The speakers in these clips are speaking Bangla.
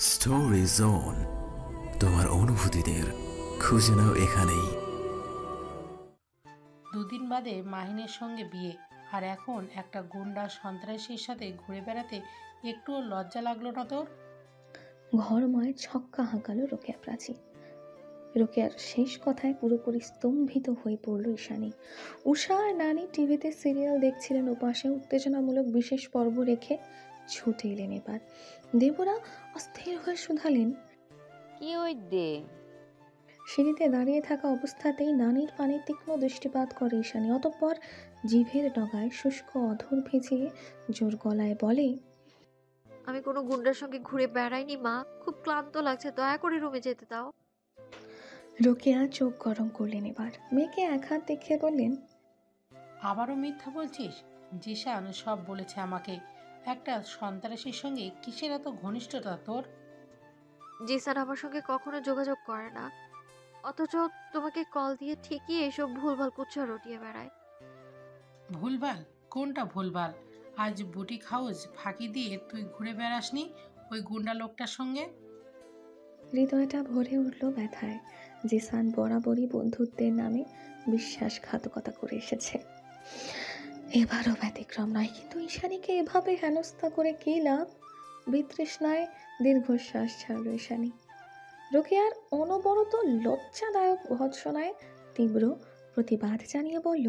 স্টোরি জোন, তোমার অনুভূতিদের খুঁজে নাও এখানেই। দুদিন বাদে মাহিনের সঙ্গে বিয়ে, আর এখন একটা গুন্ডা সন্ত্রাসীর সাথে ঘুরে বেড়াতে একটুও লজ্জা লাগলো না তোর? ঘরময় ছক্কা হাঁকালো রোকেয়া প্রাচী। রোকেয়ার শেষ কথায় পুরোপুরি স্তম্ভিত হয়ে পড়ল ঈশানী। উষা আর নানি টিভিতে সিরিয়াল দেখছিলেন, ওপাশে উত্তেজনামূলক বিশেষ পর্ব রেখে ছুটে এলেন এবার। দেবরা অস্থির হয়ে শুধালেন, কি ওই দে? সিঁড়িতে দাঁড়িয়ে থাকা অবস্থাতেই নানির পানে তীক্ষ্ণ দৃষ্টিপাত করে ঈশানী। অতঃপর জিভের ডগায় শুষ্ক অধর ভিজিয়ে জোর গলায় বলে, আমি কোনো গুন্ডার সঙ্গে ঘুরে বেড়াইনি মা, খুব ক্লান্ত লাগছে, দয়া করে রুমে যেতে দাও। রোকেয়া চোখ গরম করলেন এবার। মেয়েকে এক হাত দেখিয়ে বললেন, আবারও মিথ্যা বলছিস? জিশান সব বলেছে আমাকে। একটা সন্ত্রাসীর সঙ্গে কিসের এত ঘনিষ্ঠতা তোর? জিসান আমার সঙ্গে কখনো যোগাযোগ করে না, অথচ তোমাকে কল দিয়ে ঠিকই এসব ভুলভাল কুচ্ছা রটিয়ে বেড়ায়। ভুলভাল? কোনটা ভুলভাল? আজ বুটিক হাউস ফাঁকি দিয়ে তুই ঘুরে বেড়াসনি ওই গুন্ডা লোকটার সঙ্গে? হৃদয়টা ভরে উঠল ব্যথায়। জিসান বরাবরই বন্ধুত্বের নামে বিশ্বাসঘাতকতা করে এসেছে, এবারও ব্যতিক্রম নয়। কিন্তু ঈশানীকে এভাবে হেনস্থা করে কী লাভ? বিতৃষ্ণায় দীর্ঘশ্বাস ছাড়ল ঈশানী। রোকেয়ার অনবরত লজ্জাদায়ক ভৎসনায় তীব্র প্রতিবাদ জানিয়ে বলল,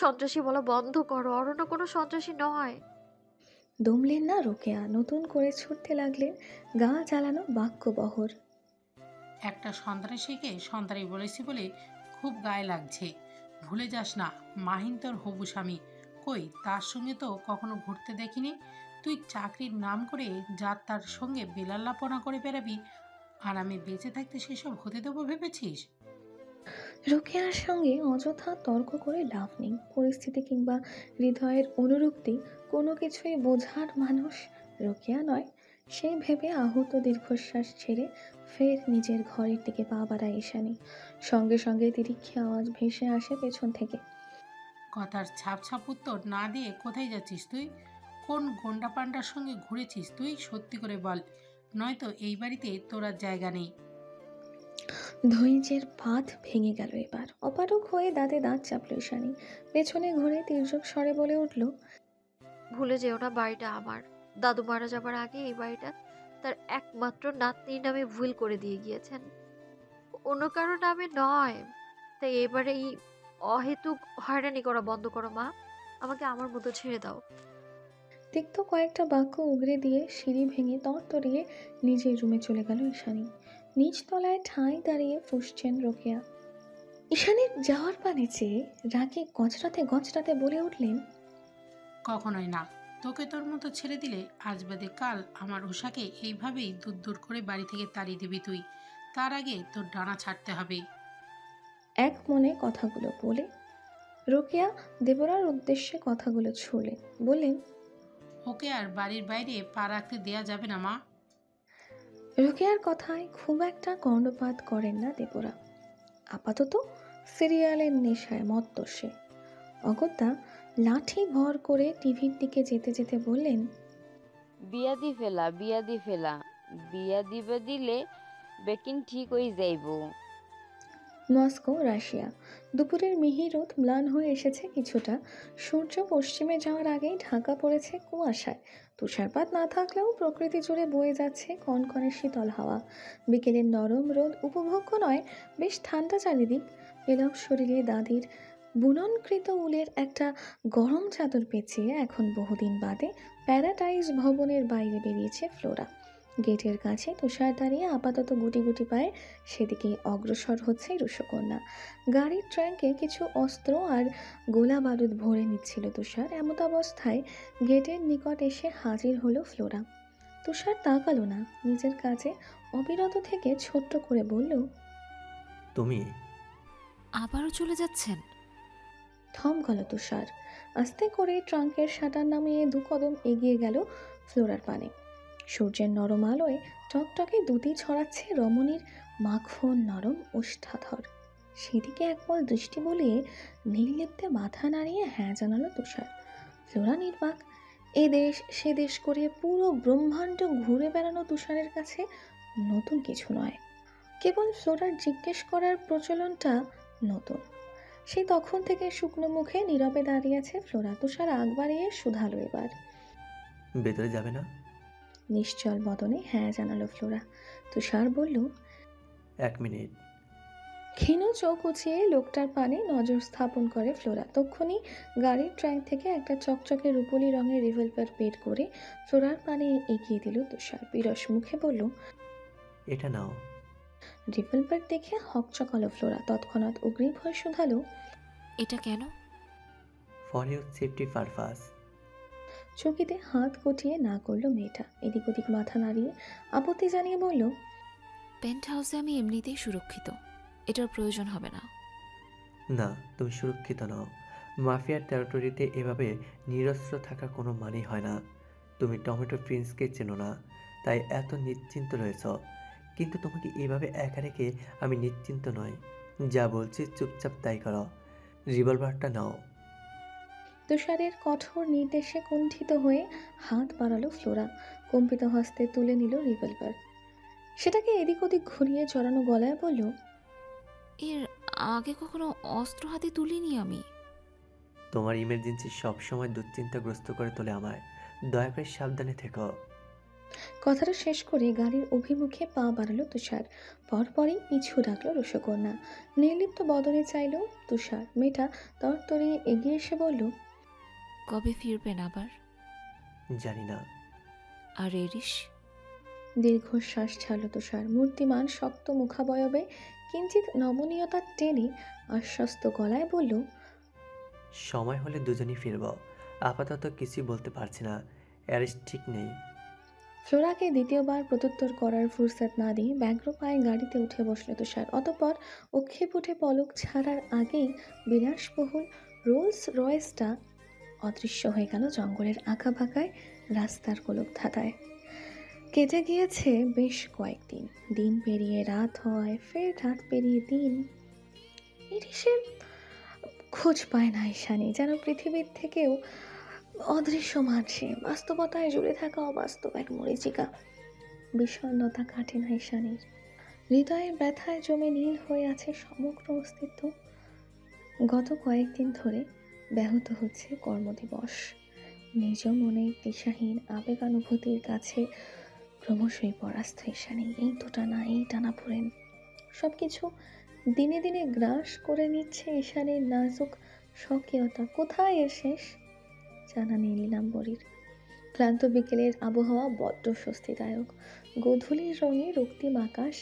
সন্ত্রাসী বলা বন্ধ করো, অরণ্য কোনো সন্ত্রাসী নয়। দমলেন না রোকেয়া, নতুন করে ছুটতে লাগলেন গা জ্বালানো বাক্যবহর। একটা সন্ত্রাসীকে সন্ত্রাসী বলেছি বলে খুব গায়ে লাগছে। ভুলে যাস না, মাহিন তোর হবু স্বামী। কই, তার সঙ্গে তো কখনো ঘুরতে দেখিনি। তুই চাকরির নাম করে যার তার সঙ্গে বেলাল্লাপনা করে বেরাবি, আর আমি বেঁচে থাকতে সেসব হতে দেবো ভেবেছিস? রোকেয়ার সঙ্গে অযথা তর্ক করে লাভ নেই। পরিস্থিতি কিংবা হৃদয়ের অনুরক্তি কোনো কিছুই বোঝার মানুষ রোকেয়া নয়। সেই ভেবে আহত দীর্ঘশ্বাস ছেড়ে ফের নিজের ঘরের দিকে পা বাড়ায় ঈশানী। সঙ্গে সঙ্গে তিরিক্ষি আওয়াজ ভেসে আসে পেছন থেকে, কথার ছাপ ছাপ উত্তর না দিয়ে কোথায় যাচ্ছিস তুই? কোন গন্ডা পান্ডার সঙ্গে ঘুরেছিস তুই? সত্যি করে বল, নয়তো এই বাড়িতে তোর আর জায়গা নেই। ধৈর্যের বাঁধ ভেঙে গেল এবার। অপারক হয়ে দাঁতে দাঁত চাপল ঈশানী। পেছনে ঘুরে তির্যক স্বরে বলে উঠল, ভুলে যেও না, বাড়িটা আমার। দাদু মারা যাবার আগে এই বাড়িটা তার একমাত্র নাতনির নামে ভুল করে দিয়ে গিয়েছেন, অন্য কারো নামে নয়। তাই এবারে এই অহেতুক হয়রানি করা বন্ধ করো মা, আমাকে আমার মতো ছেড়ে দাও। তিক্ত কয়েকটা বাক্য উগরে দিয়ে সিঁড়ি ভেঙে তরতরিয়ে নিজের রুমে চলে গেল ঈশানী। নিচ তলায় ঠাঁই দাঁড়িয়ে ফুঁসছেন রোকেয়া। ঈশানীর যাওয়ার পানে চেয়ে রাগে গজরাতে গজরাতে বলে উঠলেন, কখনোই না। তোকে তোর মতো ছেড়ে দিলে আজ বাদে কাল আমার উষাকে এইভাবেই দূর দূর করে বাড়ি থেকে তাড়িয়ে দিবি তুই। তার আগে তোর ডানা ছাড়তে হবে। এক মনে কথাগুলো বলে রোকেয়া দেবরার উদ্দেশ্যে কথাগুলো ছুড়লেন। বললেন, ওকে আর বাড়ির বাইরে পা রাখতে দেয়া যাবে না মা। রোকেয়ার কথায় খুব একটা কর্ণপাত করেন না দেবরা। আপাতত সিরিয়ালের নেশায় মত্ত সে। অগত্যা লাঠি ভর করে টিভির দিকে যেতে যেতে বললেন, বিয়া দি ফেলা, বিয়া দিবে দিলে বেকিন ঠিক হয়ে যাইব। Moscow, Russia. দুপুরের মিহি রোদ ম্লান হয়ে এসেছে কিছুটা। সূর্য পশ্চিমে যাওয়ার আগেই ঢাকা পড়েছে কুয়াশায়। তুষারপাত না থাকলেও প্রকৃতি জুড়ে বয়ে যাচ্ছে কনকনে শীতল হাওয়া। বিকেলের নরম রোদ উপভোগ্য নয়, বেশ ঠান্ডা চারিদিক। এলাও শরীরে দাদির বুননকৃত উলের একটা গরম চাদর পেঁচিয়ে এখন বহুদিন বাদে প্যারাডাইজ ভবনের বাইরে বেরিয়েছে ফ্লোরা। গেটের কাছে তুষার দাঁড়িয়ে আপাতত গুটি গুটি পায়ে সেদিকেই অগ্রসর হচ্ছে রুষকন্যা। গাড়ির ট্র্যাঙ্কে কিছু অস্ত্র আর গোলা বারুদ ভরে নিচ্ছিল তুষার। এমত অবস্থায় গেটের নিকট এসে হাজির হলো ফ্লোরা। তুষার তাকালো না, নিজের কাছে অবিরত থেকে ছোট্ট করে বলল, তুমি আবারও চলে যাচ্ছেন? থম গেল তুষার। আস্তে করে ট্রাঙ্কের শাটার নামিয়ে দু কদম এগিয়ে গেল ফ্লোরার পানে। সূর্যের নরম আলোয় টকটকে দুটি ছড়াচ্ছে রমণীর মাখন নরম ওষ্ঠাধর। সেদিকে একপল দৃষ্টি বলিয়ে নীললিপ্তে মাথা নাড়িয়ে হ্যাঁ জানালো তুষার। ফ্লোরা নির্বাক। এ দেশ সে দেশ করে পুরো ব্রহ্মাণ্ড ঘুরে বেড়ানো তুষারের কাছে নতুন কিছু নয়। কেবল ফ্লোরার জিজ্ঞেস করার প্রচলনটা নতুন। সে তখন থেকে শুকনো মুখে নীরবে দাঁড়িয়ে আছে ফ্লোরা। তুষার আগ বাড়িয়ে শুধালো এবার। ভেতরে যাবে না? নিশ্চল বদনে হ্যাঁ জানালো ফ্লোরা। তুষার বলল, 1 মিনিট। ক্ষীণ চোখ উঁচিয়ে লোকটার পানে নজর স্থাপন করে ফ্লোরা। তক্ষুনি গাড়ির ট্র্যাঙ্ক থেকে একটা চকচকে রূপলি রঙের রিভলভার বের করে ফ্লোরার পানে এগিয়ে দিল তুষার। বিরস মুখে বলল, এটা নাও। রিভলভার দেখে হকচকালো ফ্লোরা। তৎক্ষণাৎ অগ্রিম হয়ে শুধালো, এটা কেন? For your safety purpose. চকিতে হাত গুটিয়ে না করলো মেয়েটা। এদিক ওদিক মাথা নাড়িয়ে আপত্তি জানিয়ে বলল, পেন্ট হাউসে আমি এমনিতেই সুরক্ষিত, এটার প্রয়োজন হবে না। না, তুমি সুরক্ষিত নও। মাফিয়ার টেরিটরিতে এভাবে নিরস্ত্র থাকা কোনো মানেই হয় না। তুমি টমেটো প্রিন্সকে চেনো না, তাই এত নিশ্চিন্ত রয়েছ। কিন্তু তোমাকে এভাবে একা রেখে আমি নিশ্চিন্ত নই। যা বলছি চুপচাপ তাই করো। রিভলভারটা নাও। তুষারের কঠোর নির্দেশে কুণ্ঠিত হয়ে হাত বাড়ালো ফ্লোরা। কম্পিত হস্তে তুলে নিল রিভলভার। সেটাকে এদিক ওদিক ঘুরিয়ে জড়ানো গলায় বলল, এর আগে কখনো অস্ত্র হাতে তুলিনি আমি। তোমার ইমার্জেন্সি সবসময় দুশ্চিন্তাগ্রস্ত করে তোলে আমায়। দয়া করে সাবধানে থেকো। কথাটা শেষ করে গাড়ির অভিমুখে পা বাড়ালো তুষার। পরপরই পিছু ডাকলো রসকন্যা। নির্লিপ্ত বদনে চাইল তুষার। মেয়েটা তরতরে এগিয়ে এসে বলল, কবে ফিরবেন আবার? জানি না। আর এরিস? দীর্ঘশ্বাস ছাড়ল তুষার। মূর্তিমান শক্ত মুখাবয়বে কিঞ্চিত নমনীয়তা টেনে আশ্বস্ত গলায় বলল, সময় হলে দুজনই ফিরব। আপাতত কিছুই বলতে পারছি না। অ্যারেস্ট ঠিক নেই। ফ্লোরাকে দ্বিতীয়বার প্রত্যুত্তর করার ফুরসত না দিয়ে ব্যগ্র পায়ে গাড়িতে উঠে বসল তুষার। অতঃপর অক্ষেপ উঠে পলক ছাড়ার আগেই বিলাসবহুল রোলস রয়েসটা অদৃশ্য হয়ে গেল জঙ্গলের আঁকাবাঁকায় রাস্তার গোলক ধাঁধায়। কেটে গিয়েছে বেশ কয়েকদিন। দিন পেরিয়ে রাত হয়, ফের রাত পেরিয়ে দিন। ইরিশের খোঁজ পায় না ঈশানী। যেন পৃথিবীর থেকেও অদৃশ্যমান সে। বাস্তবতায় জুড়ে থাকা অবাস্তব এক মরীচিকা। বিষণ্ণতা কাটে না ঈশানীর। হৃদয়ের ব্যথায় জমে নীল হয়ে আছে সমগ্র অস্তিত্ব। গত কয়েকদিন ধরে ব্যাহত হচ্ছে কর্মদিবস। নিজ মনে দিশাহীন আবেগানুভূতির কাছে ক্রমশই পরাস্ত ঈশানী। এই তো টানা, এই টানা পড়েন সব কিছু দিনে দিনে গ্রাস করে নিচ্ছে ঈশানীর নাজুক স্বকীয়তা। কোথায় এর শেষ জানা নেই নীলাম্বরীর। ক্লান্ত বিকেলের আবহাওয়া বড্ড স্বস্তিদায়ক। গোধূলির রঙে রক্তিম আকাশ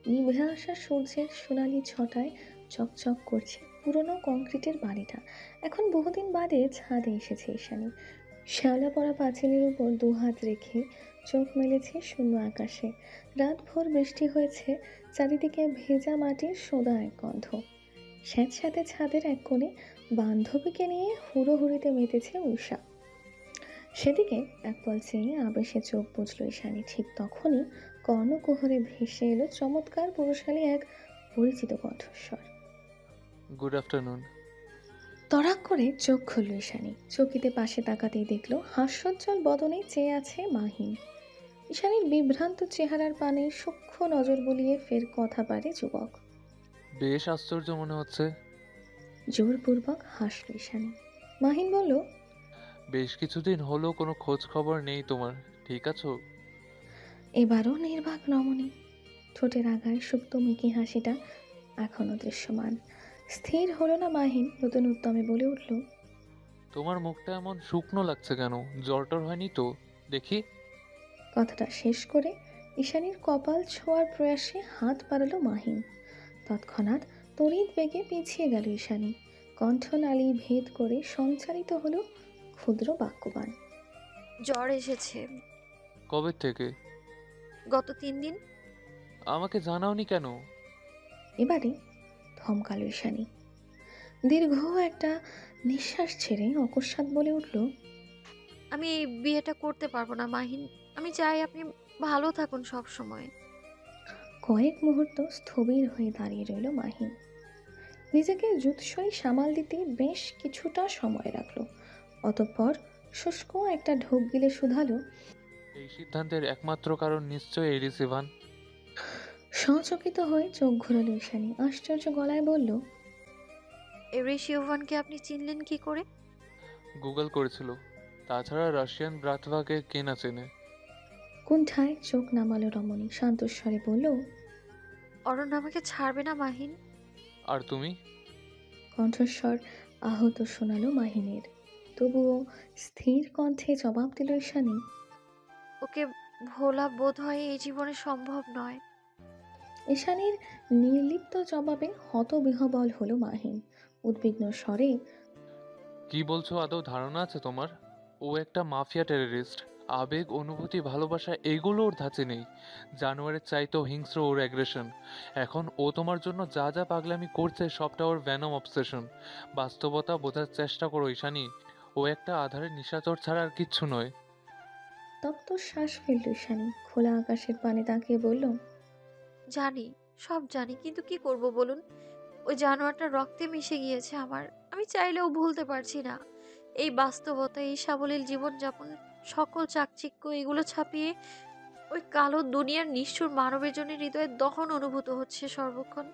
নিভে আসা সূর্যের সোনালি ছটায় চকচক করছে পুরনো কংক্রিটের বাড়িটা। এখন বহুদিন বাদে ছাদে এসেছে ঈশানী। শ্যাওলা পড়া পাঁচিলের উপর দুহাত রেখে চোখ মেলেছে শূন্য আকাশে। রাতভর বৃষ্টি হয়েছে, চারিদিকে ভেজা মাটির সোদা এক গন্ধ। স্যাঁতস্যাঁতে ছাদের এক কোণে বান্ধবীকে নিয়ে হুড়োহুড়িতে মেতেছে উষা। সেদিকে একপল চেয়ে আবেশে চোখ বুঝল ঈশানী। ঠিক তখনই কর্ণকুহরে ভেসে এলো চমৎকার পুরুষালী এক পরিচিত কণ্ঠস্বর। Good afternoon. তড়াক করে চোখ খুলল ঈশানী। চকিতে পাশে তাকাতেই দেখল হাস্যোজ্জ্বল বদনে চেয়ে আছে মাহিন। ঈশানীর বিভ্রান্ত চেহারার পানে সূক্ষ্ম নজর বুলিয়ে ফের কথা পারে যুবক। বেশ আশ্চর্য মনে হচ্ছে। জোরপূর্বক হাসল ঈশানী। মাহিন বলল, বেশ কিছুদিন হলো কোনো খোঁজ খবর নেই তোমার, ঠিক আছো? এবারও নির্বাক নমনী। ঠোঁটের আগায় সুপ্ত মিকি হাসিটা এখনো দৃশ্যমান। স্থির হলো না মাহিন। নতুন উদ্যমে বলে উঠল, তোমার মুখটা এমন শুকনো লাগছে কেন? জ্বর টর হয়নি তো দেখি? কথাটা শেষ করে ঈশানীর কপাল ছোঁয়ার প্রয়াসে হাত বাড়ালো মাহিন। তৎক্ষণাৎ তড়িৎ বেগে পিছিয়ে গেল ঈশানী। কণ্ঠনালী ভেদ করে সঞ্চারিত হলো ক্ষুদ্র বাক্যবাণ। জ্বর এসেছে। কবে থেকে? গত 3 দিন। আমাকে জানাওনি কেন? এবারে থমকালো ঈশানী। দীর্ঘ একটা নিঃশ্বাস ছেড়ে অকস্মাৎ বলে উঠল, আমি এই বিয়েটা করতে পারবো না মাহিন। আমি চাই আপনি ভালো থাকুন সব সময়। কয়েক মুহূর্ত স্থবির হয়ে দাঁড়িয়ে রইল মাহিন। নিজেকে জুৎসই সামাল দিতে বেশ কিছুটা সময় রাখল। অতঃপর শুষ্ক একটা ঢোক গিলে শুধালো। এই সিদ্ধান্তের একমাত্র কারণ নিশ্চয়ই এরিস ইভান। সচকিত হয়ে চোখ ঘোরালো ঈশানী, আশ্চর্য গলায় বলল, এরিস ইভানকে আপনি চিনলেন কি করে? গুগল করেছিল। তাছাড়া রাশিয়ান ব্রাতভাকে কে না চেনে। কুণ্ঠায় চোখ নামালো রমণী, শান্তস্বরে বলল, অরণ আমাকে ছাড়বে না মাহিন। আর তুমি? কণ্ঠস্বর আহত শোনালো মাহিনের। তবুও স্থির কণ্ঠে জবাব দিল ঈশানী। ওকে ভোলা বোধ হয় এই জীবনে সম্ভব নয়। ঈশানীর নির্লিপ্ত জবাবে হতবিহ্বল হলো মাহিন। উদ্বিগ্ন স্বরে, কি বলছো আদৌ ধারণা আছে তোমার? ও একটা মাফিয়া টেররিস্ট। আবেগ, অনুভূতি, ভালোবাসা এগুলো ওর ধাঁচে নেই। জানোয়ারের চাইতেও হিংস্র ওর অ্যাগ্রেশন। এখন ও তোমার জন্য যা যা পাগলামি করছে সবটা ওর ভ্যানম অবসেশন। বাস্তবতা বোঝার চেষ্টা করো ঈশানী। ও একটা আধারের নিশাচর ছাড়া আর কিচ্ছু নয়। তপ্ত শ্বাস ফেলল ঈশানী, খোলা আকাশের পানে তাকিয়ে বলল, জানি, সব জানি, কিন্তু কি করব বলুন? ওই জানোয়ারটা রক্তে মিশে গিয়েছে আমার। আমি চাইলেও ভুলতে পারছি না। এই বাস্তবতা, এই সাবলীল জীবনযাপন, সকল চাকচিক্য এগুলো ছাপিয়ে ওই কালো দুনিয়ার নিষ্ঠুর মানবের জন্য হৃদয়ে দহন অনুভূত হচ্ছে সর্বক্ষণ।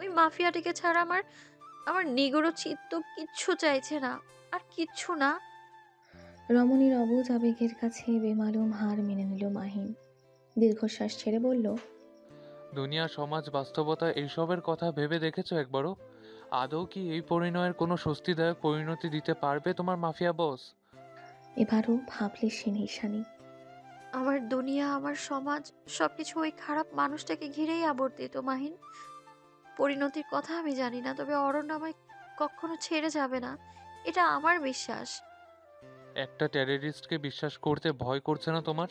ওই মাফিয়াটিকে ছাড়া আমার আমার নিগড় চিত্ত কিচ্ছু চাইছে না, আর কিচ্ছু না। রমণীর অবুঝ আবেগের কাছে বেমালুম হার মেনে নিল মাহিন। দীর্ঘশ্বাস ছেড়ে বলল, দুনিয়া, সমাজ, বাস্তবতা এইসবের কথা ভেবে দেখেছো একবারও? আদৌ কি এই পরিণয়ের কোনো স্বস্তিদায়ক পরিণতি দিতে পারবে তোমার মাফিয়া বস? এবারও ভাবলে সে ঈশানী। আমার দুনিয়া, আমার সমাজ, সবকিছু ওই খারাপ মানুষটাকে ঘিরেই আবর্তিত মাহিন। পরিণতির কথা আমি জানি না, তবে অরণ্য আমায় কখনো ছেড়ে যাবে না, এটা আমার বিশ্বাস। একটা টেররিস্টকে বিশ্বাস করতে ভয় করছে না তোমার?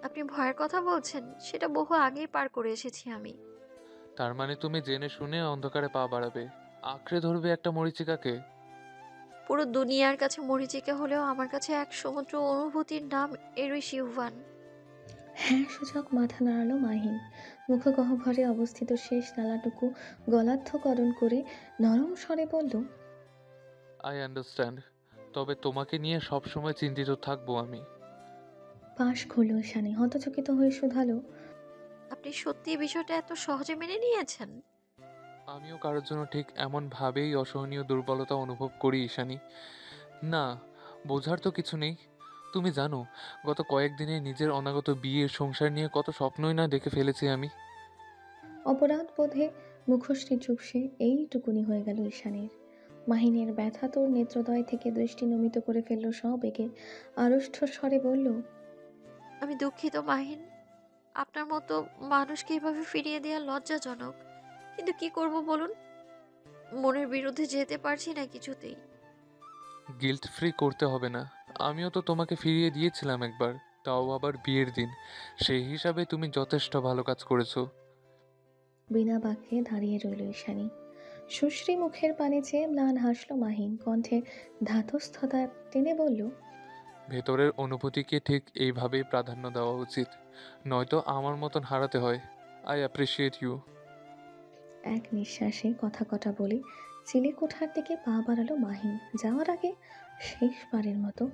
আপনি ভয়ের কথা বলছেন, সেটা বহু আগেই পার করে এসেছি আমি। তার মানে তুমি জেনে শুনে অন্ধকারে পা বাড়াবে, আঁকড়ে ধরবে একটা মরীচিকাকে? পুরো দুনিয়ার কাছে মরিচিকা হলেও আমার কাছে এক সমুদ্র অনুভূতির নাম এরিস ইউভান। হ্যাঁ সূচক মাথা নাড়ালো মাহিন। মুখগহ্বরে অবস্থিত শেষ নালাটুকু গলার্ধকরণ করে নরম স্বরে বলল, আই আন্ডারস্ট্যান্ড। তবে তোমাকে নিয়ে সবসময় চিন্তিত থাকবো আমি। পাশ খুলল ঈশানী, হতচকিত হয়ে শুধালো, আপনি সত্যি এই বিষয়টা এত সহজে মেনে নিয়েছেন? আমিও কারোর জন্য ঠিক এমন ভাবেই অসহনীয় দুর্বলতা অনুভব করি ঈশানী। না, বোঝার তো কিছু নেই। তুমি জানো, গত কয়েকদিনে নিজের অনাগত বিয়ে, সংসার নিয়ে কত স্বপ্নই না দেখে ফেলেছি আমি। অপরাধ বোধে মুখশ্রী চুপসে এইটুকুনি হয়ে গেল ঈশানীর। মাহিনের ব্যথা তোর নেত্রদয় থেকে দৃষ্টি নমিত করে ফেলল সবেগে, আড়ষ্ট স্বরে বলল, আমি দুঃখিত মাহিন। আপনার মতো মানুষকে এভাবে ফিরিয়ে দেওয়া লজ্জাজনক, কিন্তু কি করব বলুন? মনের বিরুদ্ধে যেতে পারছি না কিছুতেই। গিল্ট ফ্রি করতে হবে না। আমিও তো তোমাকে ফিরিয়ে দিয়েছিলাম একবার, তাও আবার বিয়ের দিন। সেই হিসাবে তুমি যথেষ্ট ভালো কাজ করেছো। বিনা বাক্যে দাঁড়িয়ে রইল ঈশানী। সুশ্রী মুখের পানে চেয়ে ম্লান হাসল মাহিন, কণ্ঠে ধাতস্থতা টেনে বলল, ভেতরের অনুভূতিকে ঠিক এইভাবেই প্রাধান্য দেওয়া উচিত, নয়তো আমার মতন হারাতে হয়। I appreciate you. এক নিঃশ্বাসে কথা কটা বলে চিলে কোঠার দিকে পা বাড়ালো মাহিন। যাওয়ার আগে শেষবারের মতো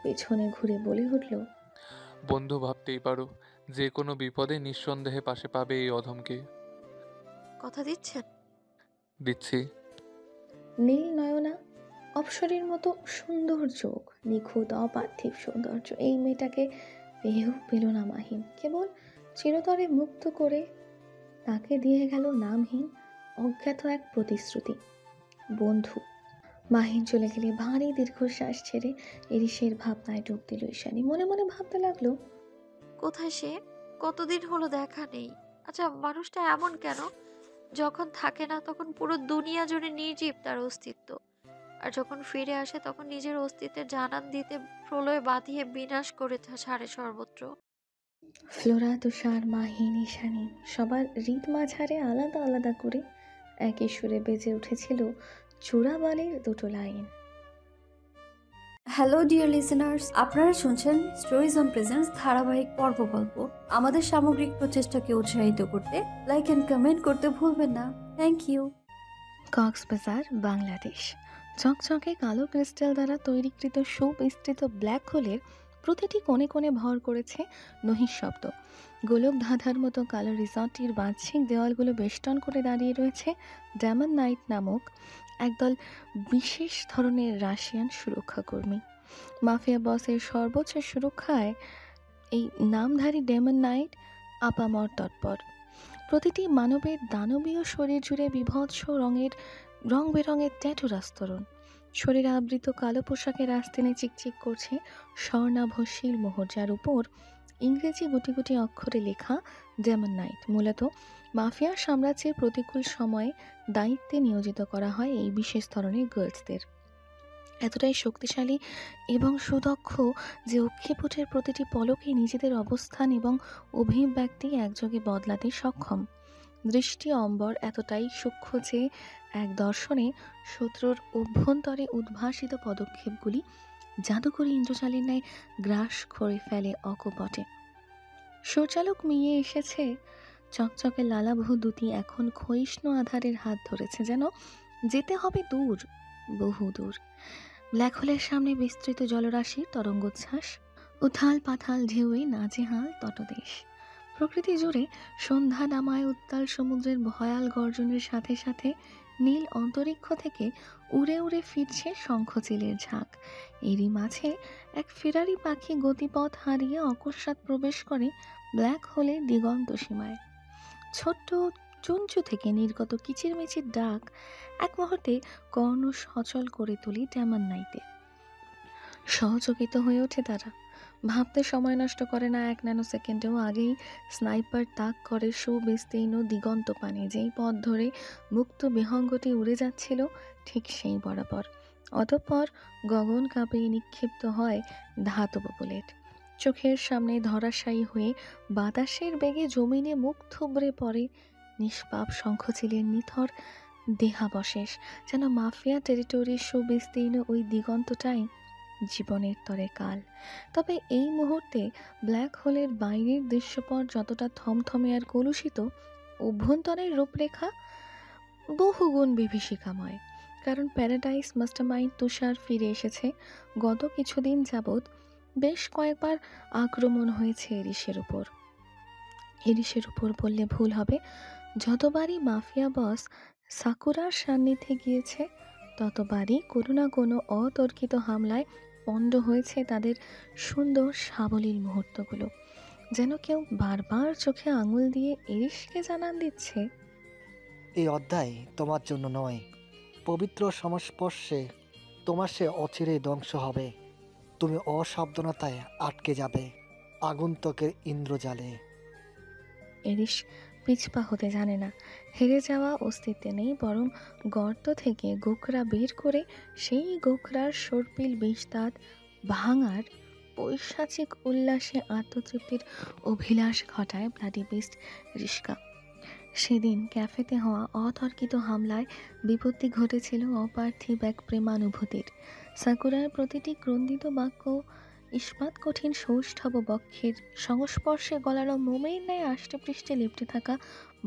পেছনে ঘুরে বলে উঠল, বন্ধু ভাবতেই পারো, যে কোনো বিপদে নিঃসন্দেহে পাশে পাবে এই অধমকে। কথা দিচ্ছেন? দিচ্ছি। নীল নয়না, অপসরের মতো সুন্দর চোখ, নিখুঁত অপার্থিব সৌন্দর্য, এই মেয়েটাকে পেয়েও পেল না মাহিন। কেবল চিরতরে মুক্ত করে তাকে দিয়ে গেল নামহীন অজ্ঞাত এক প্রতিশ্রুতি, বন্ধু। মাহিন চলে গেলে ভারী দীর্ঘশ্বাস ছেড়ে ইরিশের ভাবনায় ডুব দিল ঈশানী। মনে মনে ভাবতে লাগলো, কোথায় সে? কতদিন হলো দেখা নেই। আচ্ছা, মানুষটা এমন কেন? যখন থাকে না তখন পুরো দুনিয়া জুড়ে নির্জীব তার অস্তিত্ব, আর যখন ফিরে আসে তখন নিজের অস্তিত্বের জানান দিতে প্রলয় বাঁধিয়ে বিনাশ করে ছাড়ে সর্বত্র। ফ্লোরা, তুষার, মাহিন, ঈশানী সবার হৃদ মাঝারে আলাদা আলাদা করে একই সুরে বেজে উঠেছিল চূড়াবালির দুটো লাইন। হ্যালো ডিয়ার লিসেনার্স, আপনারা শুনছেন স্টোরিজ অন প্রেজেন্স ধারাবাহিক পর্বগল্প। আমাদের সামগ্রিক প্রচেষ্টাকে উৎসাহিত করতে লাইক অ্যান্ড কমেন্ট করতে ভুলবেন না। Thank you. কক্সবাজার, বাংলাদেশ। চকচকে কালো ক্রিস্টাল দ্বারা তৈরিকৃত সুবিস্তৃত ব্ল্যাক হোলের প্রতিটি কোণে কোণে ভর করেছে নহিঃশব্দ গোলক ধাঁধার মতো কালো রিসর্টটির বাহ্যিক দেওয়ালগুলো বেষ্টন করে দাঁড়িয়ে রয়েছে ডেমন নাইট নামক একদল বিশেষ ধরনের রাশিয়ান সুরক্ষাকর্মী। মাফিয়া বসের সর্বোচ্চ সুরক্ষায় এই নামধারী ডেমন নাইট আপামর তৎপর। প্রতিটি মানবের দানবীয় শরীর জুড়ে বীভৎস রং বেরঙের ট্যাটুর আস্তরণ। শরীরে আবৃত কালো পোশাকের আস্তিনে চিকচিক করছে স্বর্ণাভ শিলমোহর, যার উপর ইংরেজি গুটি গুটি অক্ষরে লেখা ডেমন নাইট। মূলত মাফিয়া সাম্রাজ্যের প্রতিকূল সময়ে দায়িত্বে নিয়োজিত করা হয় এই বিশেষ ধরনের গার্ডসদের। এতটাই শক্তিশালী এবং সুদক্ষ যে অক্ষিপুটের প্রতিটি পলকে নিজেদের অবস্থান এবং অভিব্যক্তি একযোগে বদলাতে সক্ষম। দৃষ্টি অম্বর এতটাই সূক্ষ্ম যে এক দর্শনে শত্রুর অভ্যন্তরে উদ্ভাসিত পদক্ষেপগুলি জাদুকরী ইন্দ্রজালের ন্যায় গ্রাস করে ফেলে অকপটে। সূর্যালোক মিয়ে এসেছে, চকচকে লালাবহ দুটি এখন ক্ষয়িষ্ণু আধারের হাত ধরেছে, যেন যেতে হবে দূর, বহু দূর। ব্ল্যাক হোলের সামনে বিস্তৃত জলরাশির তরঙ্গোচ্ছ্বাস, উথাল পাথাল ঢেউয়ে নাজেহাল তটদেশ। প্রকৃতি জুড়ে সন্ধ্যা নামায় উত্তাল সমুদ্রের ভয়াল গর্জনের সাথে সাথে নীল অন্তরিক্ষ থেকে উড়ে উড়ে ফিরছে শঙ্খচিলের ঝাঁক। এরই মাঝে এক ফেরারি পাখি গতিপথ হারিয়ে অকস্মাৎ প্রবেশ করে ব্ল্যাক হোলের দিগন্ত সীমায়। ছোট্ট চঞ্চু থেকে নির্গত কিচিরমিচির ডাক এক মুহূর্তে কর্ণ সচল করে তোলে ডেমন নাইটে। সহযোগিত হয়ে ওঠে তারা। ভাবতে সময় নষ্ট করে না এক ন্যানো সেকেন্ডেও, আগেই স্নাইপার তাক করে সুবিস্তীর্ণ দিগন্ত পানে। যেই পথ ধরে মুক্ত বিহঙ্গটি উড়ে যাচ্ছিল ঠিক সেই বরাবর। অতঃপর গগন কাঁপিয়ে নিক্ষিপ্ত হয় ধাতব বুলেট। চোখের সামনে ধরাশায়ী হয়ে বাতাসের বেগে জমিনে মুখ থুবড়ে পড়ে নিষ্পাপ শঙ্খচিলের নিথর দেহাবশেষ। যেন মাফিয়া টেরিটরির সুবিস্তীর্ণ ওই দিগন্তটাই জীবনের তরে কাল। তবে এই মুহূর্তে ব্ল্যাক হোলের বাইরের দৃশ্যপট যতটা থমথমে আর কলুষিত, অভ্যন্তরের রূপরেখা বহুগুণ বিভীষিকাময়। কারণ প্যারাডাইস মাস্টারমাইন্ড তুষার ফিরে এসেছে। গত কিছুদিন যাবৎ বেশ কয়েকবার আক্রমণ হয়েছে এরিসের উপর বললে ভুল হবে। যতবারই মাফিয়া বস সাকুরার সান্নিধ্যে গিয়েছে, ততবারই কোনো না কোনো অতর্কিত হামলায় পণ্ড হয়েছে তাদের সুন্দর সাবলীল মুহূর্তগুলো। যেন কেউ বারবার চোখে আঙুল দিয়ে এরিসকে জানান দিচ্ছে, এই অধ্যায় তোমার জন্য নয়। পবিত্র সংস্পর্শে তোমার সে অচিরেই ধ্বংস হবে। তুমি অসাবধানতায় আটকে যাবে আগন্তুকের ইন্দ্রজালে। এরিস পিছপা হতে জানে না। হেরে যাওয়া অস্তিত্বে নেই, বরং গর্ত থেকে গোখরা বের করে সেই গোখরার সর্পিল বিষদাঁত ভাঙার পৈশাচিক উল্লাসে আত্মতৃপ্তির অভিলাষ ঘটায় ব্লাডি বিস্ট রিস্কা। সেদিন ক্যাফেতে হওয়া অতর্কিত হামলায় বিপত্তি ঘটেছিল অপার্থিব এক প্রেমানুভূতির। সাকুরার প্রতিটি ক্রন্দিত বাক্য ইস্পাত কঠিন সৌষ্ঠব বক্ষের সংস্পর্শে গলানো মোমের ন্যায় আষ্টেপৃষ্ঠে লেপ্টে থাকা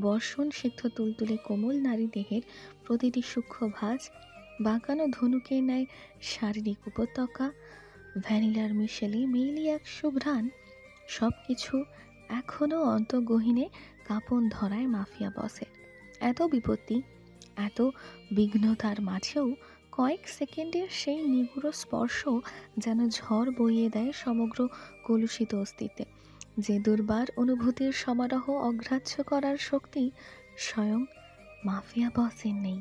বর্ষণ সিদ্ধ তুলতুলে কোমল নারী দেহের প্রতিটি সূক্ষ্ম ভাঁজ, বাঁকানো ধনুকের ন্যায় শারীরিক উপত্যকা, ভ্যানিলার মিশেলে মেইলি এক সুঘ্রাণ, সব কিছু এখনও অন্তর্গহীনে কাঁপন ধরায় মাফিয়া বসের। এত বিপত্তি, এত বিঘ্নতার মাঝেও কয়েক সেকেন্ডের সেই নিগুড় স্পর্শ যেন ঝড় বইয়ে দেয় সমগ্র কলুষিত অস্তিত্বে। যে দুর্বার অনুভূতির সমারোহ অগ্রাহ্য করার শক্তি স্বয়ং মাফিয়া বসের নেই।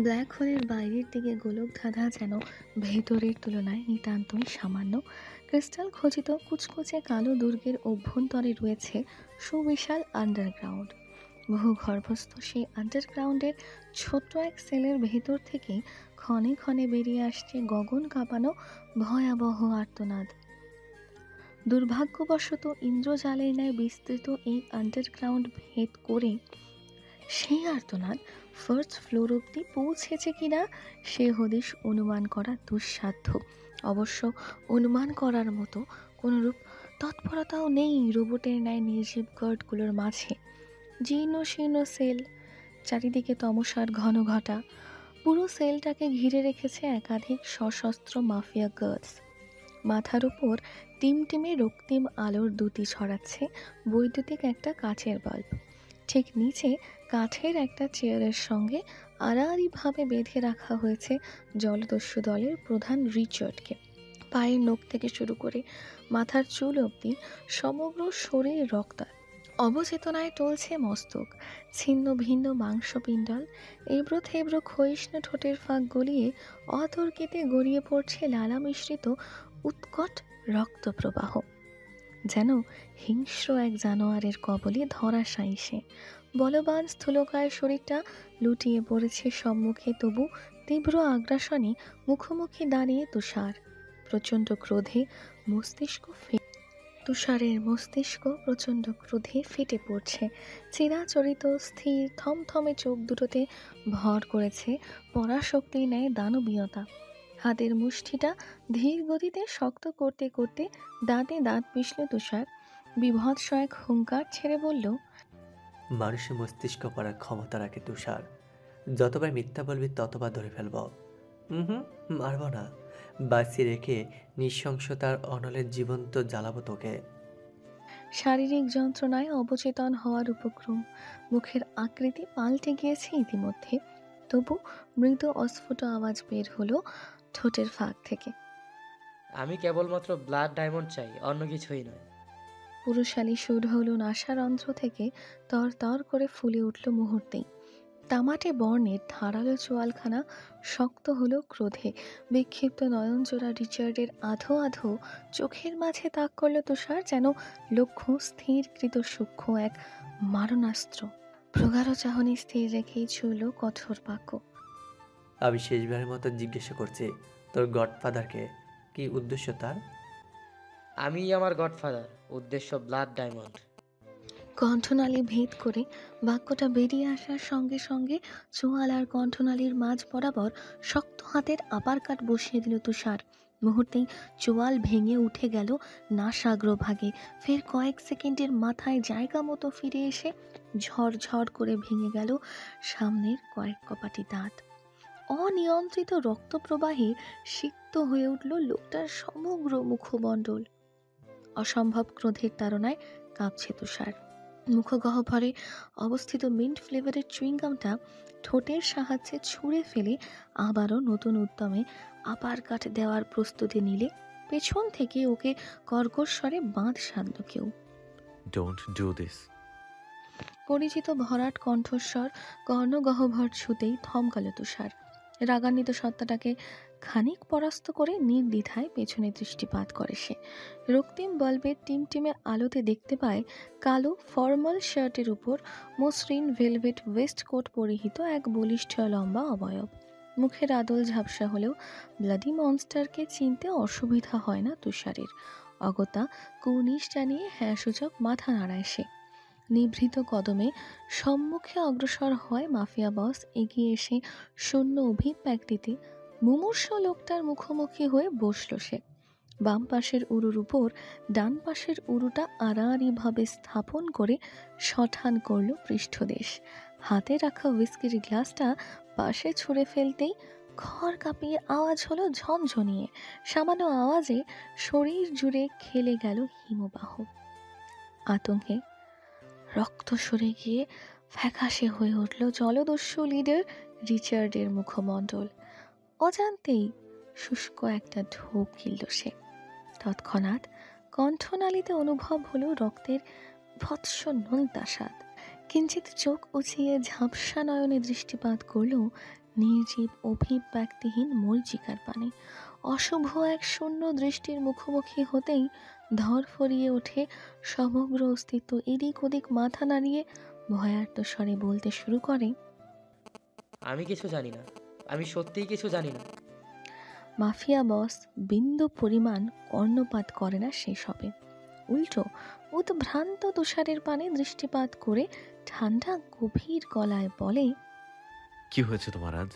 ব্ল্যাক হোলের বাইরের দিকে গোলক ধাঁধা যেন ভেতরের তুলনায় নিতান্তই সামান্য। ক্রিস্টাল খচিত কুচকুচে কালো দুর্গের অভ্যন্তরে রয়েছে সুবিশাল আন্ডারগ্রাউন্ড। ভূগর্ভস্থ সেই আন্ডারগ্রাউন্ডের ছোট্ট এক সেলের ভেতর থেকে ক্ষণে ক্ষণে বেরিয়ে আসছে গগন কাঁপানো ভয়াবহ আর্তনাদ। দুর্ভাগ্যবশত ইন্দ্রজালের ন্যায় বিস্তৃত এই আন্ডারগ্রাউন্ড ভেদ করে সেই আর্তনাদ ফার্স্ট ফ্লোর অব্দি পৌঁছেছে কিনা সে হদিশ অনুমান করা দুঃসাধ্য। অবশ্য অনুমান করার মতো কোনোরূপ তৎপরতাও নেই রোবটের ন্যায় নির্জীব গার্ডগুলোর মাঝে। জীর্ণ শীর্ণ সেল, চারিদিকে তমসার ঘন ঘটা, পুরো সেলটাকে ঘিরে রেখেছে একাধিক সশস্ত্র মাফিয়া গার্ডস। মাথার উপর টিমটিমে রক্তিম আলোর দ্যুতি ছড়াচ্ছে বৈদ্যুতিক একটা কাচের বাল্ব। ঠিক নিচে কাঠের একটা চেয়ারের সঙ্গে আড়াআড়িভাবে বেঁধে রাখা হয়েছে জলদস্যু দলের প্রধান রিচার্ডকে। পায়ের নখ থেকে শুরু করে মাথার চুল অবধি সমগ্র শরীর রক্তাক্ত। অবচেতনায় টলছে মস্তক, ছিন্ন ভিন্ন মাংসপিণ্ডল, এবড়ো থেবড়ো ক্ষয়িষ্ণু ঠোঁটের ফাঁক গলিয়ে অতর্কিতে গড়িয়ে পড়ছে লালা মিশ্রিত উৎকট রক্তপ্রবাহ। যেন হিংস্র এক জানোয়ারের কবলে ধরাশায়ী সে। বলবান স্থূলকায় শরীরটা লুটিয়ে পড়েছে সম্মুখে, তবু তীব্র আগ্রাসনে মুখোমুখি দাঁড়িয়ে তুষার। প্রচণ্ড ক্রোধে তুষারের মস্তিষ্ক প্রচণ্ড ক্রোধে ফেটে পড়ছে। চিরাচরিত স্থির থমথমে চোখ দুটোতে ভর করেছে পরাশক্তির ন্যায় দানবীয়তা। হাতের মুষ্টিটা ধীর গতিতে শক্ত করতে করতে দাঁতে দাঁত পিষল তুষার। বিভৎস এক হুঙ্কার ছেড়ে বলল, মানুষের মস্তিষ্ক পড়ার ক্ষমতা রাখে তুষার। যতবার মিথ্যা বলবি ততবার ধরে ফেলব। মারব না, বাঁচিয়ে রেখে নৃশংসতার অনলের জীবন্ত জ্বালাবো তোকে। শারীরিক যন্ত্রণায় অবচেতন হওয়ার উপক্রম। মুখের আকৃতি পাল্টে গিয়েছে ইতিমধ্যে, তবু মৃদু অস্ফুট আওয়াজ বের হলো ঠোঁটের ফাঁক থেকে। আমি কেবলমাত্র ব্লাড ডায়মন্ড চাই, অন্য কিছুই নয়। পুরুষালী সুর হলো নাসারন্ধ্র থেকে তর তর করে ফুলে উঠল মুহূর্তেই। তামাটে বর্ণের ধারালো চোয়ালখানা শক্ত হলো ক্রোধে। বিক্ষিপ্ত নয়নজোড়া রিচার্ডের আধো আধো চোখের মাঝে তাক করল তুষার, যেন লক্ষ্য স্থিরকৃত সূক্ষ্ম এক মারণাস্ত্র। প্রগাঢ় চাহনি স্থির রেখেই ছুঁল কঠোর বাক্য। আমি শেষবারের মতো জিজ্ঞাসা করছি, তোর গডফাদারকে কি উদ্দেশ্য তার? আমি আমার গডফাদার, উদ্দেশ্য ব্লাড ডায়মন্ড। কণ্ঠনালী ভেদ করে বাক্যটা বেরিয়ে আসার সঙ্গে সঙ্গে চোয়াল আর কণ্ঠনালীর মাঝ বরাবর শক্ত হাতের আপারকাট বসিয়ে দিল তুষার। মুহূর্তেই চোয়াল ভেঙে উঠে গেল নাসাগ্রভাগে। ফের কয়েক সেকেন্ডের মাথায় জায়গা মতো ফিরে এসে ঝড় করে ভেঙে গেল সামনের কয়েক কপাটি দাঁত। অনিয়ন্ত্রিত রক্তপ্রবাহে সিক্ত হয়ে উঠল লোকটার সমগ্র মুখমণ্ডল। অসম্ভব ক্রোধের তাড়নায় কাঁপছে তুষার। মুখগহ্বরে অবস্থিত মিন্ট ফ্লেভারের চুইংগামটা ঠোঁটের সাহায্যে ছুঁড়ে ফেলে আবারও নতুন উদ্যমে আপার কাট দেওয়ার প্রস্তুতি নিলে পেছন থেকে ওকে কর্কশ স্বরে বাঁধ সাধল কেউ। Don't do this. পরিচিত ভরাট কণ্ঠস্বর কর্ণগহ্বর ছুতেই থমকাল তুষার। রাগান্বিত সত্তাটাকে খানিক পরাস্ত করে নির্দ্বিধায় পেছনে দৃষ্টিপাত করে সে। রক্তিম বাল্বের টিমটিমে আলোতে দেখতে পায় কালো ফর্মাল শার্টের উপর মসৃণ ভেলভেট ওয়েস্টকোট পরিহিত এক বলিষ্ঠ লম্বা অবয়ব। মুখের আদল ঝাপসা হলেও ব্লাডি মনস্টারকে চিনতে অসুবিধা হয় না তুষারের। অগত্যা কুর্নিশ জানিয়ে হ্যাঁ সূচক মাথা নাড়ায় সে। নিভৃত কদমে সম্মুখে অগ্রসর হয় মাফিয়া বস। এগিয়ে এসে শূন্য অভিব্যক্তিতে মুমূর্ষ লোকটার মুখোমুখি হয়ে বসল সে। বাম পাশের উরুর উপর ডান পাশের উরুটা আড়াআড়িভাবে স্থাপন করে শঠান করল পৃষ্ঠদেশ। হাতে রাখা হুইস্কির গ্লাসটা পাশে ছুঁড়ে ফেলতেই ঘর কাঁপিয়ে আওয়াজ হলো ঝনঝনিয়ে। সামান্য আওয়াজে শরীর জুড়ে খেলে গেল হিমবাহ। আতঙ্কে রক্ত সরে গিয়ে ফ্যাকাশে হয়ে উঠল জলদস্যু লিডার রিচার্ডের মুখমণ্ডল। অজান্তেই শুষ্ক একটা ঢোক গিলল সে। তৎক্ষণাৎ কণ্ঠনালীতে অনুভব হলো রক্তের ভৎস নোনতা স্বাদ। কিঞ্চিত চোখ উঁচিয়ে ঝাপসা নয়নে দৃষ্টিপাত করল নির্জীব অভিব্যক্তিহীন মরিচিকার পানে। অশুভ এক শূন্য দৃষ্টির মুখোমুখি হতেই ধরফরিয়ে ওঠে সমগ্র অস্তিত্ব। এদিক ওদিক মাথা নাড়িয়ে ভয়ার্ত স্বরে বলতে শুরু করে, আমি কিছু জানি না, আমি সত্যিই কিছু জানি না। মাফিয়া বস বিন্দু পরিমাণ কর্ণপাত করে না সেসবে। উল্টো উদ্ভ্রান্ত তুষারের পানে দৃষ্টিপাত করে ঠান্ডা গভীর গলায় বলে, কি হয়েছে তোমার আজ?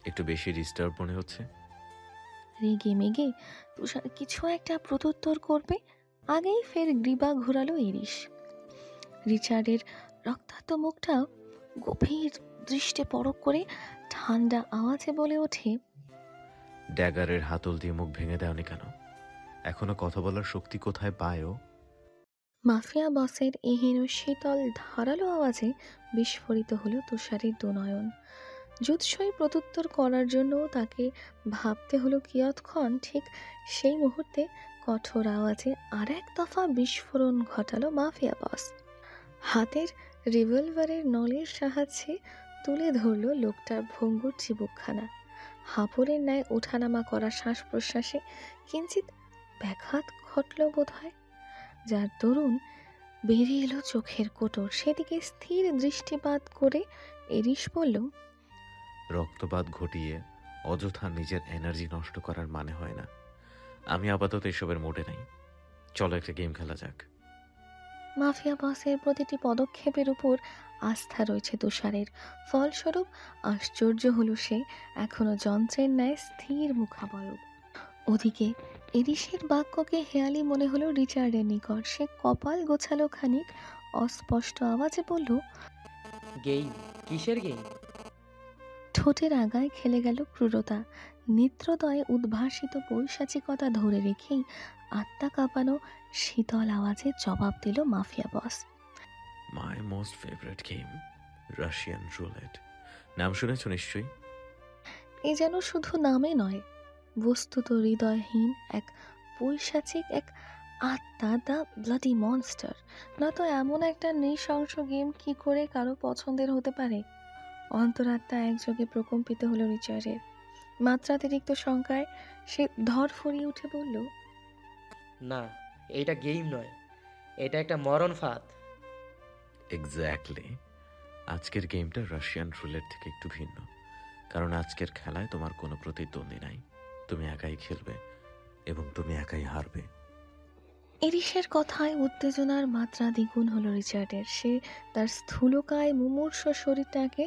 একটু বেশি ডিস্টার্ব মনে হচ্ছে। রেগে মেগে তুষার কিছু একটা প্রত্যুত্তর করবে, আগেই ফের গ্রীবা ঘোরালো ইরিশ। রিচার্ডের রক্তাক্ত মুখটা গভীর দৃষ্টি পরক করে ঠান্ডা আওয়াজে বলে ওঠে, ড্যাগারের হাতল দিয়ে মুখ ভেঙে দেওনি কেন? এখনো কথা বলার শক্তি কোথায় পায় ও? মাফিয়া বসের এহেন শীতল ধারালো আওয়াজে বিস্ফোরিত হলো তুষারের দুনয়ন। জুৎসই প্রত্যুত্তর করার জন্য তাকে ভাবতে হলো কিয়ৎক্ষণ। ঠিক সেই মুহূর্তে কঠোর আওয়াজে আর এক দফা বিস্ফোরণ ঘটালো মাফিয়া বস। হাতের রিভলভারের নলের সাহায্যে তুলে ধরল লোকটার ভঙ্গুর চিবুকখানা। হাঁপড়ের ন্যায় ওঠানামা করা শ্বাস প্রশ্বাসে কিঞ্চিত ব্যাঘাত ঘটল বোধ হয়, যার দরুন বেরিয়ে এলো চোখের কোটর। সেদিকে স্থির দৃষ্টিপাত করে এরিস বলল, রক্তপাত ঘটিয়ে অযথা নিজের এনার্জি নষ্ট করার মানে হয় না। আমি আপাতত এসবের মোডে নাই। চলো একটা গেম খেলা যাক। মাফিয়া বসের প্রতিটি পদক্ষেপের উপর আস্থা রয়েছে তুষারের। ফলস্বরূপ আশ্চর্য হলো সে এখনো যন্ত্রের ন্যায় স্থির মুখাবয়ব। ওদিকে এরিসের বাক্যকে হেয়ালি মনে হলো রিচার্ডের নিকট। সে কপাল গোছালো খানিক, অস্পষ্ট আওয়াজে বলল, গেম? কিসের গেম? ঠোঁটের আগায় খেলে গেল ক্রূরতা। নেত্রদয়ে উদ্ভাসিত পৈশাচিকতা ধরে রেখেই আত্মা কাঁপানো শীতল আওয়াজে জবাব দিল mafia boss, my most favourite game, Russian roulette. নাম শুনেছ নিশ্চয়ই? এ যেন শুধু নামে নয়, বস্তুত হৃদয়হীন এক পৈশাচিক এক আত্মা, দ্য ব্লাডি মনস্টার। নয়তো এমন একটা নৃশংস গেম কি করে কারো পছন্দের হতে পারে? অন্তরাত্মা একযোগে প্রকম্পিত হলো রিচার্ডের। মাত্রাতিরিক্ত শঙ্কায় সে ধরফরিয়ে উঠে বলল, না, এইটা গেম নয়, এটা একটা মরণ ফাঁদ। এক্স্যাক্টলি। আজকের গেমটা রাশিয়ান রুলেট থেকে একটু ভিন্ন, কারণ আজকের খেলায় তোমার কোনো প্রতিদ্বন্দ্বী নাই। তুমি একাই খেলবে এবং তুমি একাই হারবে। এরিসের কথায় উত্তেজনার মাত্রা দ্বিগুণ হলো রিচার্ডের। সে তার স্থূলকায় মুমূর্ষ শরীরটাকে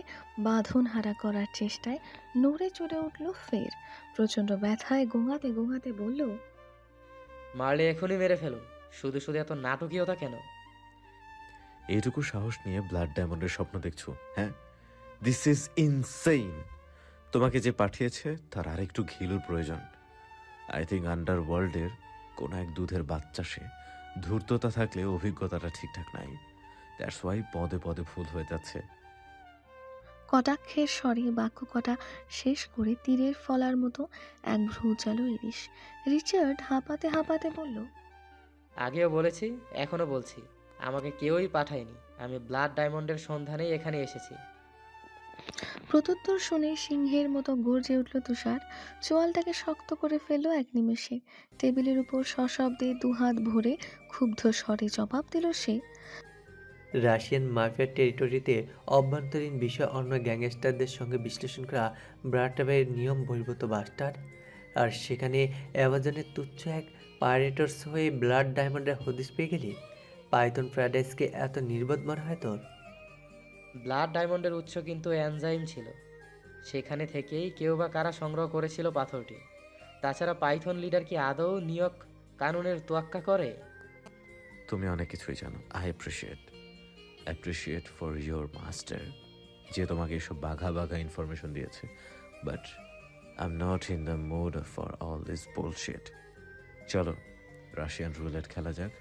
বাঁধন হারা করার চেষ্টায় নড়ে চড়ে উঠল ফের। প্রচণ্ড ব্যথায় গোঙাতে গোঙাতে বলল, মারলে এখনই মেরে ফেলুন, শুধু শুধু এত নাটকীয়তা কেন? এইটুকু সাহস নিয়ে ব্লাড ডায়মন্ডের স্বপ্ন দেখছো? হ্যাঁ, দিস ইজ ইনসেইন। তোমাকে যে পাঠিয়েছে তার আরেকটু ঘিলুর প্রয়োজন। আই থিঙ্ক আন্ডার ওয়ার্ল্ডের কোনো এক দুধের বাচ্চা সে। ধূর্ততা থাকলে অভিজ্ঞতাটা ঠিকঠাক নাই, দ্যাটস ওয়াই পদে পদে ভুল হয়ে যাচ্ছে। কটাক্ষের স্বরে বাক্য কটা শেষ করে তীরের ফলার মতো এক ভ্রু চালো এরিস। রিচার্ড হাঁপাতে হাঁপাতে বলল, আগেও বলেছি, এখনো বলছি, আমাকে কেউই পাঠায়নি। আমি ব্লাড ডায়মন্ডের সন্ধানেই এখানে এসেছি। প্রত্যুত্তর শুনে সিংহের মতো গর্জে উঠল তুষার। চোয়ালটাকে শক্ত করে ফেলল এক নিমেষে। টেবিলের উপর সশব্দে দুহাত ভরে ক্ষুব্ধ স্বরে জবাব দিল সে, রাশিয়ান মাফিয়ার টেরিটরিতে অভ্যন্তরীণ বিষয় অন্য গ্যাংস্টারদের সঙ্গে বিশ্লেষণ করা ব্রাটাবের নিয়ম বহির্ভূত বাস্টার। আর সেখানে অ্যামাজনের তুচ্ছ এক পাইরেটস হয়ে ব্লাড ডায়মন্ডের হদিশ পেয়ে গেলি? পাইথন প্যারাডাইসকে এত নির্বোধ মনে হয় তোর? ব্লাড ডায়মন্ডের উৎস কিন্তু এনজাইম ছিল। সেখানে থেকেই কেউ বা কারা সংগ্রহ করেছিল পাথরটি। তাছাড়া পাইথন লিডার কি আদৌ নিয়োগ কানুনের তোয়াক্কা করে? তুমি অনেক কিছুই জানো। I appreciate for your master, যে তোমাকে এসব বাঘা বাঘা ইনফরমেশন দিয়েছে, but I am not in the mood for all this bullshit. চলো রাশিয়ান রুলেট খেলা যাক।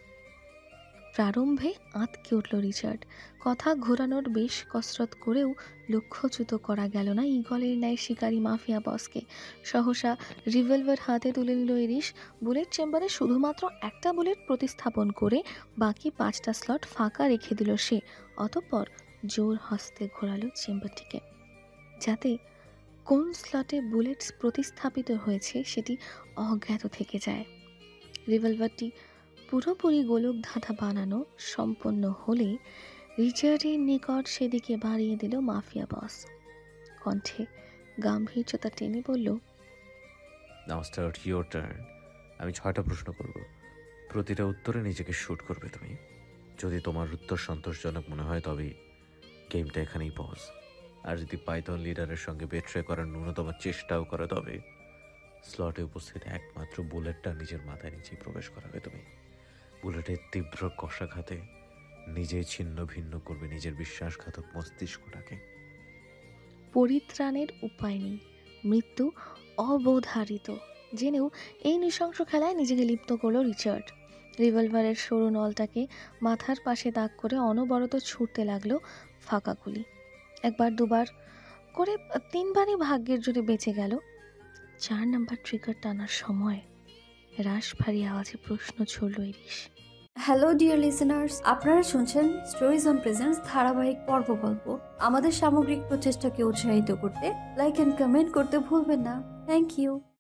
প্রারম্ভে আঁতকে উঠল রিচার্ড। কথা ঘোরানোর বেশ কসরত করেও লক্ষ্যচ্যুত করা গেল না ঈগলের ন্যায় শিকারী মাফিয়া বসকে। সহসা রিভলভার হাতে তুলে নিল এরিস। বুলেট চেম্বারে শুধুমাত্র একটা বুলেট প্রতিস্থাপন করে বাকি 5টা স্লট ফাঁকা রেখে দিল সে। অতঃপর জোর হস্তে ঘোরালো চেম্বারটিকে, যাতে কোন স্লটে বুলেট প্রতিস্থাপিত হয়েছে সেটি অজ্ঞাত থেকে যায়। রিভলভারটি পুরোপুরি গোলক ধাঁধা বানানো সম্পন্ন হলে রিচার্ডের নিকট সেদিকে বাড়িয়ে দিল মাফিয়া বস। কণ্ঠে গাম্ভীর্যতা টেনে বলল, নাও স্টার্ট ইয়োর টার্ন। আমি 6টা প্রশ্ন করব, প্রতিটা উত্তরে নিজেকে শুট করবে তুমি। যদি তোমার উত্তর সন্তোষজনক মনে হয় তবেই গেমটা এখানেই পজ। আর যদি পাইথন লিডারের সঙ্গে বেট্রে করার ন্যূনতম চেষ্টাও করে তবে স্লটে উপস্থিত একমাত্র বুলেটটা নিজের মাথায় নিচেই প্রবেশ করাবে তুমি। বুলেটের তীব্র কষাঘাতে নিজেই ছিন্ন ভিন্ন করবে নিজের বিশ্বাসঘাতক মস্তিষ্কটাকে। পরিত্রাণের উপায় নেই, মৃত্যু অবধারিত জেনেও এই নৃশংস খেলায় নিজেকে লিপ্ত করলো রিচার্ড। রিভলভারের সরু নলটাকে মাথার পাশে তাক করে অনবরত ছুটতে লাগলো ফাঁকা গুলি। একবার দুবার করে 3বারই ভাগ্যের জোরে বেঁচে গেল। 4 নাম্বার ট্রিগার টানার সময় রাশ ভারী আওয়াজে প্রশ্ন ছুড়ল ইরিশ। হ্যালো ডিয়ার লিসেনার্স, আপনারা শুনছেন স্টোরিজ অন প্রেজেন্স ধারাবাহিক পর্ব গল্প। আমাদের সামগ্রিক প্রচেষ্টাকে উৎসাহিত করতে লাইক এন্ড কমেন্ট করতে ভুলবেন না। Thank you.